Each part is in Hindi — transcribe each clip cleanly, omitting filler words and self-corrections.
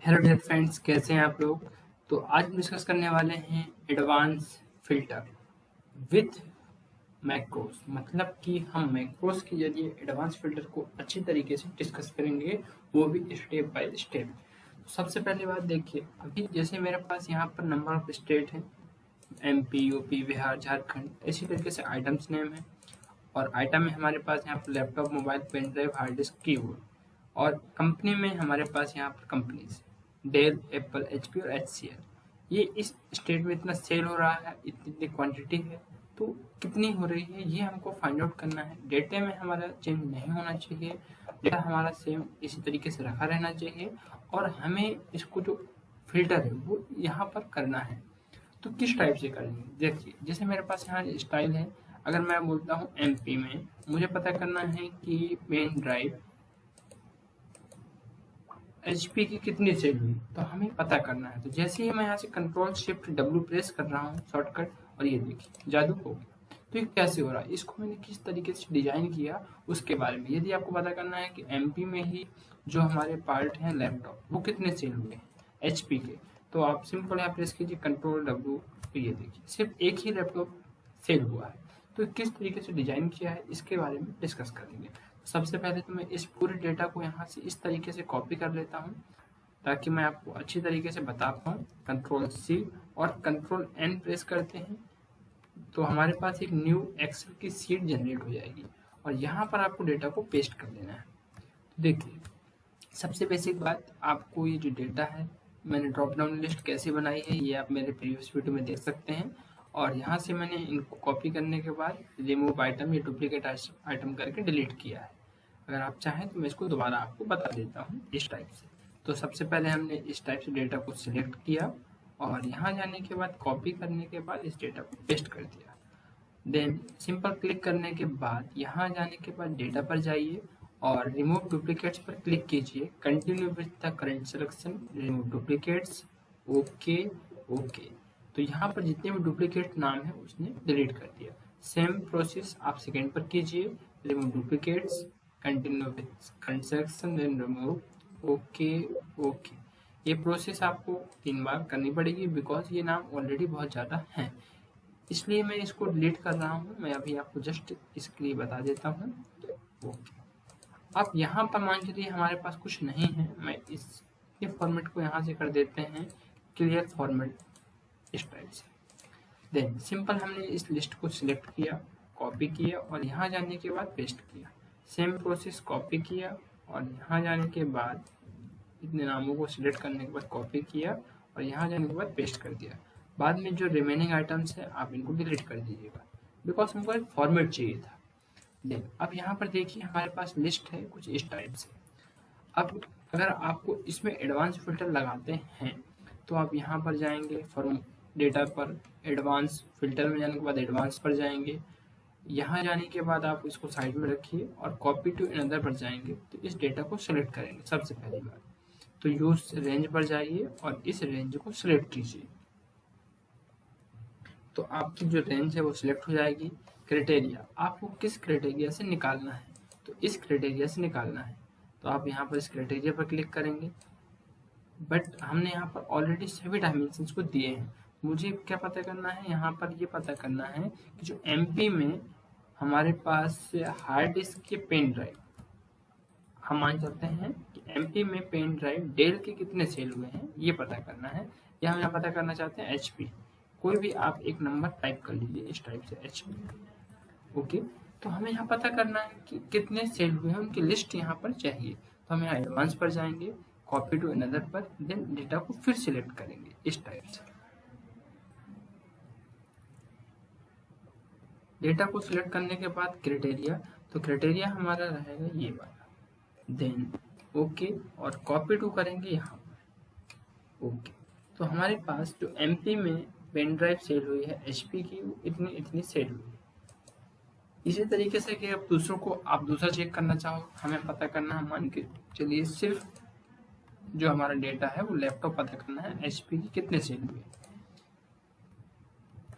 हेलो डियर फ्रेंड्स, कैसे हैं आप लोग। तो आज हम डिस्कस करने वाले हैं एडवांस फिल्टर विथ मैक्रोस। मतलब कि हम मैक्रोस के जरिए एडवांस फिल्टर को अच्छी तरीके से डिस्कस करेंगे, वो भी स्टेप बाय स्टेप। तो सबसे पहली बात देखिए, अभी जैसे मेरे पास यहाँ पर नंबर ऑफ स्टेट हैं, एमपी, यूपी, बिहार, झारखंड, इसी तरीके से आइटम्स नेम है। और आइटम में हमारे पास यहाँ पर laptop, mobile, pen drive, hard disk, keyboard. और कंपनी में हमारे पास यहाँ पर कंपनीज डेल, एप्पल, एचपी और एचसीएल। ये इस स्टेट में इतना सेल हो रहा है, इतनी इतनी क्वांटिटी है, तो कितनी हो रही है ये हमको फाइंड आउट करना है। डेटे में हमारा चेंज नहीं होना चाहिए, डेटा हमारा सेम इसी तरीके से रखा रहना चाहिए। और हमें इसको जो फिल्टर है वो यहाँ पर करना है। तो किस टाइप से करेंगे, देखिए जैसे मेरे पास यहाँ स्टाइल है। अगर मैं बोलता हूँ एमपी में, मुझे पता करना है कि पेन ड्राइव एचपी की कितनी सेल हुई, तो हमें पता करना है। तो जैसे ही मैं यहाँ से कंट्रोल शिफ्ट डब्ल्यू प्रेस कर रहा हूँ शॉर्टकट, और ये देखिए जादू हो गया। तो ये कैसे हो रहा है, इसको मैंने किस तरीके से डिजाइन किया उसके बारे में। यदि आपको पता करना है कि एमपी में ही जो हमारे पार्ट हैं लैपटॉप, वो कितने सेल हुए हैं एचपी के, तो आप सिंपल यहाँ प्रेस कीजिए कंट्रोल डब्ल्यू। तो ये देखिए सिर्फ एक ही लैपटॉप सेल हुआ है। तो किस तरीके से डिजाइन किया है इसके बारे में डिस्कस करेंगे। सबसे पहले तो मैं इस पूरे डेटा को यहाँ से इस तरीके से कॉपी कर लेता हूँ ताकि मैं आपको अच्छी तरीके से बता पाऊँ। कंट्रोल सी और कंट्रोल एन प्रेस करते हैं तो हमारे पास एक न्यू एक्सेल की शीट जनरेट हो जाएगी, और यहाँ पर आपको डेटा को पेस्ट कर देना है। तो देखिए सबसे बेसिक बात, आपको ये जो डेटा है, मैंने ड्रॉप डाउन लिस्ट कैसे बनाई है ये आप मेरे प्रीवियस वीडियो में देख सकते हैं। और यहाँ से मैंने इनको कॉपी करने के बाद रिमूव आइटम या डुप्लीकेट आइटम करके डिलीट किया है। अगर आप चाहें तो मैं इसको दोबारा आपको बता देता हूँ इस टाइप से। तो सबसे पहले हमने इस टाइप से डेटा को सिलेक्ट किया, और यहाँ जाने के बाद कॉपी करने के बाद इस डेटा को पेस्ट कर दिया। देन सिंपल क्लिक करने के बाद यहाँ जाने के बाद डेटा पर जाइए और रिमूव डुप्लीकेट्स पर क्लिक कीजिए। Continue with the current selection, remove duplicates, okay okay. तो यहाँ पर जितने भी डुप्लीकेट नाम है उसने डिलीट कर दिया। सेम प्रोसेस आप सेकेंड पर कीजिए, remove duplicates, continue with current selection, then remove, okay okay. ये प्रोसेस आपको 3 बार करनी पड़ेगी बिकॉज ये नाम ऑलरेडी बहुत ज़्यादा हैं, इसलिए मैं इसको डिलीट कर रहा हूँ। मैं अभी आपको जस्ट इसके लिए बता देता हूँ। ओके, अब यहाँ पर मान लीजिए हमारे पास कुछ नहीं है, मैं इसके फॉर्मेट को यहाँ से कर देते हैं क्लियर फॉर्मेट इस टाइप से। देन सिंपल हमने इस लिस्ट को सिलेक्ट किया, कॉपी किया और यहाँ जाने के बाद पेस्ट किया। सेम प्रोसेस कॉपी किया और यहाँ जाने के बाद इतने नामों को सिलेक्ट करने के बाद कॉपी किया और यहाँ जाने के बाद पेस्ट कर दिया। बाद में जो रिमेनिंग आइटम्स है आप इनको डिलीट कर दीजिएगा बिकॉज हमको एक फॉर्मेट चाहिए था। देन अब यहाँ पर देखिए हमारे पास लिस्ट है कुछ इस टाइप से। अब अगर आपको इसमें एडवांस फिल्टर लगाते हैं तो आप यहाँ पर जाएंगे फॉर्म डेटा पर, एडवांस फिल्टर में जाने के बाद एडवांस पर जाएंगे। यहाँ जाने के बाद आप इसको साइड में रखिए और कॉपी टू अनदर पर जाएंगे तो इस डेटा को सेलेक्ट करेंगे। सबसे पहली बार तो यूज रेंज पर जाइए और इस रेंज को सिलेक्ट कीजिए, तो आपकी जो रेंज है वो सिलेक्ट हो जाएगी। क्राइटेरिया आपको किस क्राइटेरिया से निकालना है, तो इस क्राइटेरिया से निकालना है, तो आप यहाँ पर इस क्राइटेरिया पर क्लिक करेंगे। बट हमने यहाँ पर ऑलरेडी सभी डायमेंशंस को दिए हैं। मुझे क्या पता करना है, यहाँ पर ये पता करना है कि जो एमपी में हमारे पास हार्ड डिस्क के पेन ड्राइव, हम मान सकते हैं कि एमपी में पेन ड्राइव डेल के कितने सेल हुए हैं ये पता करना है, या हम यहाँ पता करना चाहते हैं एचपी। कोई भी आप एक नंबर टाइप कर लीजिए इस टाइप से एचपी। ओके, तो हमें यहाँ पता करना है कि कितने सेल हुए हैं, उनकी लिस्ट यहाँ पर चाहिए। तो हम यहाँ एडवांस पर जाएंगे, कॉपी टू अनदर पर, देन डेटा को फिर सिलेक्ट करेंगे इस टाइप से। डेटा को सिलेक्ट करने के बाद क्राइटेरिया, तो क्राइटेरिया हमारा रहेगा ये वाला। देन ओके और कॉपी टू करेंगे यहाँ पर। ओके, तो हमारे पास जो एमपी में पेन ड्राइव सेल हुई है एचपी की, वो इतनी इतनी सेल हुई है। इसी तरीके से कि अब दूसरों को आप दूसरा चेक करना चाहो, हमें पता करना है, मान के चलिए सिर्फ जो हमारा डेटा है वो लैपटॉप पता करना है एचपी की कितने सेल हुए,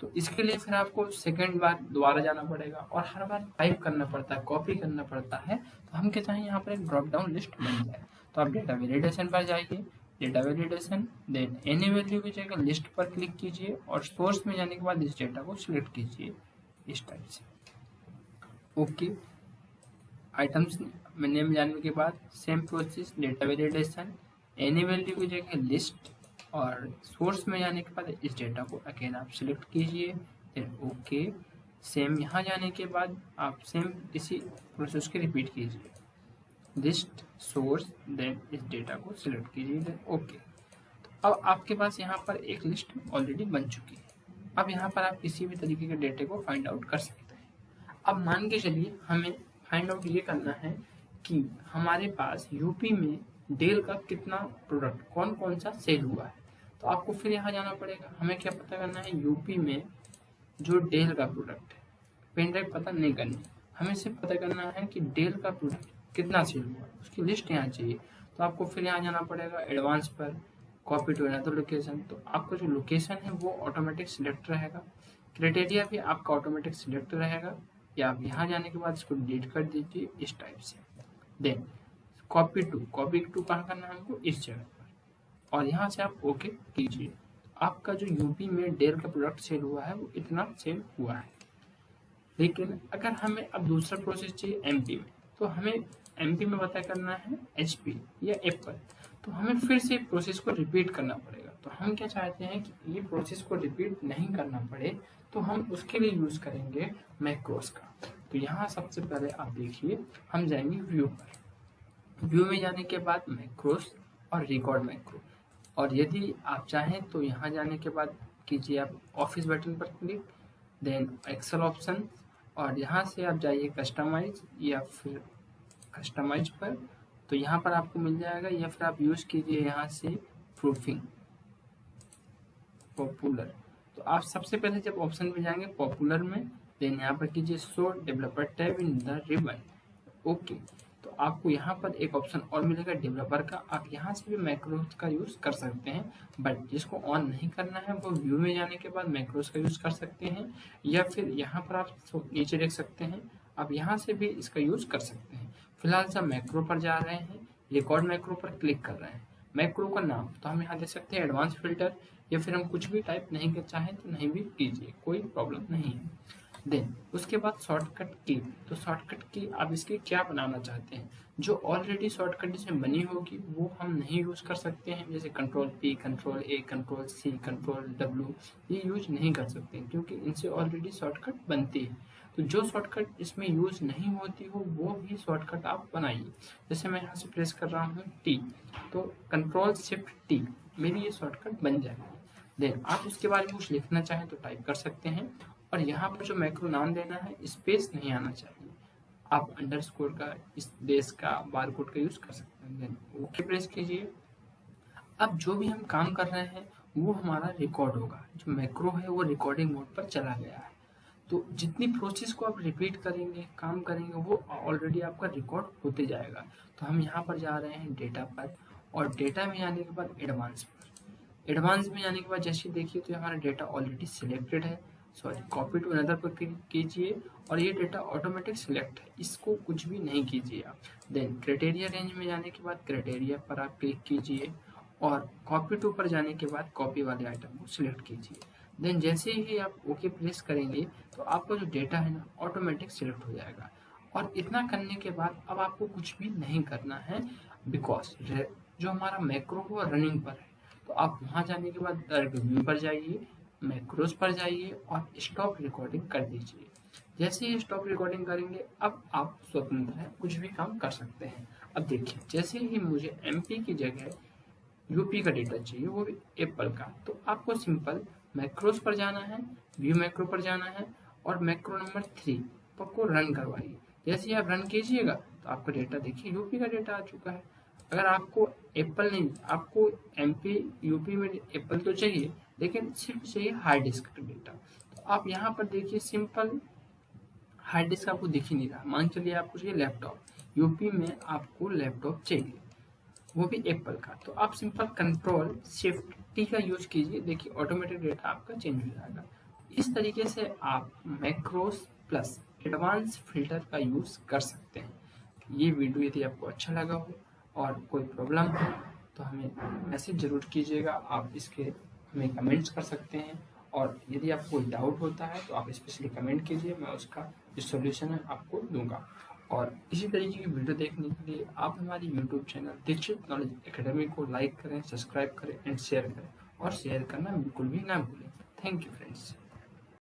तो इसके लिए फिर आपको सेकंड बार दोबारा जाना पड़ेगा और हर बार टाइप करना पड़ता है, कॉपी करना पड़ता है। तो हम क्या चाहें यहाँ पर एक ड्रॉप डाउन लिस्ट बन जाए, तो आप डेटा वैलिडेशन पर जाइए, data validation, then any value की जगह लिस्ट पर क्लिक कीजिए और सोर्स में जाने के बाद इस डेटा को सिलेक्ट कीजिए इस टाइप से। ओके, आइटम्स में नेम जानने के बाद same process, data validation, any value की जगह लिस्ट और सोर्स में जाने के बाद इस डेटा को अगेन आप सिलेक्ट कीजिए, फिर ओके। सेम यहाँ जाने के बाद आप सेम इसी प्रोसेस को रिपीट कीजिए, लिस्ट, सोर्स, देन इस डेटा को सिलेक्ट कीजिए, देन ओके। तो अब आपके पास यहाँ पर एक लिस्ट ऑलरेडी बन चुकी है। अब यहाँ पर आप किसी भी तरीके के डेटे को फाइंड आउट कर सकते हैं। अब मान के चलिए हमें फाइंड आउट ये करना है कि हमारे पास यूपी में डेल का कितना प्रोडक्ट कौन कौन सा सेल हुआ है। तो आपको फिर यहाँ जाना पड़ेगा, हमें क्या पता करना है, यूपी में जो डेल का प्रोडक्ट है, पेन ड्राइव पता नहीं करनी, हमें सिर्फ पता करना है कि डेल का प्रोडक्ट कितना सेल हुआ, उसकी लिस्ट यहाँ चाहिए। तो आपको फिर यहाँ जाना पड़ेगा एडवांस पर, कॉपी टू अनदर लोकेशन। तो आपका जो लोकेशन है वो ऑटोमेटिक सिलेक्ट रहेगा, क्राइटेरिया भी आपका ऑटोमेटिक सिलेक्ट रहेगा, या आप यहाँ जाने के बाद इसको डिलीट कर दीजिए इस टाइप से। देन कॉपी टू कहाँ करना है हमको, इस जगह पर, और यहाँ से आप ओके कीजिए। आपका जो यूपी में डेल का प्रोडक्ट सेल हुआ है वो इतना सेल हुआ है। लेकिन अगर हमें अब दूसरा प्रोसेस चाहिए एमपी में, तो हमें एमपी में पता करना है एचपी या एप्पल, तो हमें फिर से प्रोसेस को रिपीट करना पड़ेगा। तो हम क्या चाहते हैं कि ये प्रोसेस को रिपीट नहीं करना पड़े, तो हम उसके लिए यूज़ करेंगे मैक्रोस का। तो यहाँ सबसे पहले आप देखिए, हम जाएंगे व्यू पर, व्यू में जाने के बाद मैक्रोस और रिकॉर्ड मैक्रो, और यदि आप चाहें तो यहाँ जाने के बाद कीजिए आप ऑफिस बटन पर क्लिक, देन एक्सेल ऑप्शन, और यहाँ से आप जाइए कस्टमाइज या फिर कस्टमाइज पर, तो यहाँ पर आपको मिल जाएगा, या फिर आप यूज़ कीजिए यहाँ से प्रूफिंग पॉपुलर। तो आप सबसे पहले जब ऑप्शन पे जाएंगे पॉपुलर में, देन यहाँ पर कीजिए show developer tab in the ribbon, okay. तो आपको यहाँ पर एक ऑप्शन और मिलेगा डेवलपर का, आप यहाँ से भी मैक्रोस का यूज़ कर सकते हैं, बट जिसको ऑन नहीं करना है वो व्यू में जाने के बाद मैक्रोस का यूज़ कर सकते हैं, या फिर यहाँ पर आप नीचे देख सकते हैं, आप यहाँ से भी इसका यूज़ कर सकते हैं। फिलहाल से मैक्रो पर जा रहे हैं, रिकॉर्ड मैक्रो पर क्लिक कर रहे हैं। मैक्रो का नाम तो हम यहाँ दे सकते हैं एडवांस फिल्टर, या फिर हम कुछ भी टाइप नहीं कर चाहें तो नहीं भी कीजिए, कोई प्रॉब्लम नहीं है। देन उसके बाद शॉर्टकट की, तो शॉर्टकट की आप इसके क्या बनाना चाहते हैं, जो ऑलरेडी शॉर्टकट इसमें बनी होगी वो हम नहीं यूज़ कर सकते हैं, जैसे control P, control A, control C, control W, ये यूज नहीं कर सकते हैं क्योंकि इनसे ऑलरेडी शॉर्टकट बनती है। तो जो शॉर्टकट इसमें यूज नहीं होती हो वो भी शॉर्टकट आप बनाइए। जैसे मैं यहाँ से प्रेस कर रहा हूँ टी, तो कंट्रोल शिफ्ट टी, मेरी ये शॉर्टकट बन जाएगी। देन आप उसके बारे में कुछ लिखना चाहें तो टाइप कर सकते हैं, और यहाँ पर जो मैक्रो नाम देना है स्पेस नहीं आना चाहिए, आप अंडरस्कोर का, इस देश का, बारकोड का यूज कर सकते हैं। देन ओके प्रेस कीजिए। अब जो भी हम काम कर रहे हैं वो हमारा रिकॉर्ड होगा, जो मैक्रो है वो रिकॉर्डिंग मोड पर चला गया है। तो जितनी प्रोसेस को आप रिपीट करेंगे, काम करेंगे, वो ऑलरेडी आपका रिकॉर्ड होते जाएगा। तो हम यहाँ पर जा रहे हैं डेटा पर, और डेटा में जाने के बाद एडवांस पर, एडवांस में जाने के बाद जैसे देखिए तो हमारा डेटा ऑलरेडी सिलेक्टेड है, सॉरी कॉपी टू अनदर पर क्लिक कीजिए, और ये डेटा ऑटोमेटिक सिलेक्ट है, इसको कुछ भी नहीं कीजिए आप। देन क्राइटेरिया रेंज में जाने के बाद क्राइटेरिया पर आप क्लिक कीजिए, और कॉपी टू पर जाने के बाद कॉपी वाले आइटम को सिलेक्ट कीजिए। देन जैसे ही आप ओके प्रेस करेंगे तो आपका जो डेटा है ना ऑटोमेटिक सिलेक्ट हो जाएगा। और इतना करने के बाद अब आपको कुछ भी नहीं करना है, बिकॉज जो हमारा मैक्रो है वो रनिंग पर है। तो आप वहाँ जाने के बाद व्यू पर जाइए, मैक्रोस पर जाइए और स्टॉप रिकॉर्डिंग कर दीजिए। जैसे ही स्टॉप रिकॉर्डिंग करेंगे अब आप स्वतंत्र हैं, कुछ भी काम कर सकते हैं। अब देखिए जैसे ही मुझे एमपी की जगह यूपी का डेटा चाहिए, वो भी एप्पल का, तो आपको सिंपल मैक्रोस पर जाना है, व्यू मैक्रो पर जाना है, और मैक्रो नंबर 3 को रन करवाइए। जैसे ही आप रन कीजिएगा तो आपका डेटा देखिए यूपी का डेटा आ चुका है। अगर आपको एप्पल नहीं, आपको एमपी यूपी में एप्पल तो चाहिए, लेकिन सिर्फ चाहिए हार्ड डिस्क का डेटा, तो आप यहाँ पर देखिए सिंपल हार्ड डिस्क आपको दिख ही नहीं रहा। मान चलिए आपको चाहिए लैपटॉप, यूपी में आपको लैपटॉप चाहिए, वो भी एप्पल का, तो आप सिंपल कंट्रोल शिफ्ट टी का यूज कीजिए, देखिए ऑटोमेटिक डेटा आपका चेंज हो जाएगा। इस तरीके से आप मैक्रोस प्लस एडवांस फिल्टर का यूज कर सकते हैं। ये वीडियो यदि आपको अच्छा लगा हो और कोई प्रॉब्लम हो तो हमें मैसेज ज़रूर कीजिएगा। आप इसके हमें कमेंट्स कर सकते हैं, और यदि आपको कोई डाउट होता है तो आप स्पेशली कमेंट कीजिए, मैं उसका जो सॉल्यूशन है आपको दूंगा। और इसी तरीके की वीडियो देखने के लिए आप हमारी YouTube channel Dikshit knowledge academy को लाइक करें, सब्सक्राइब करें एंड शेयर करें, और शेयर करना बिल्कुल भी ना भूलें। Thank you friends.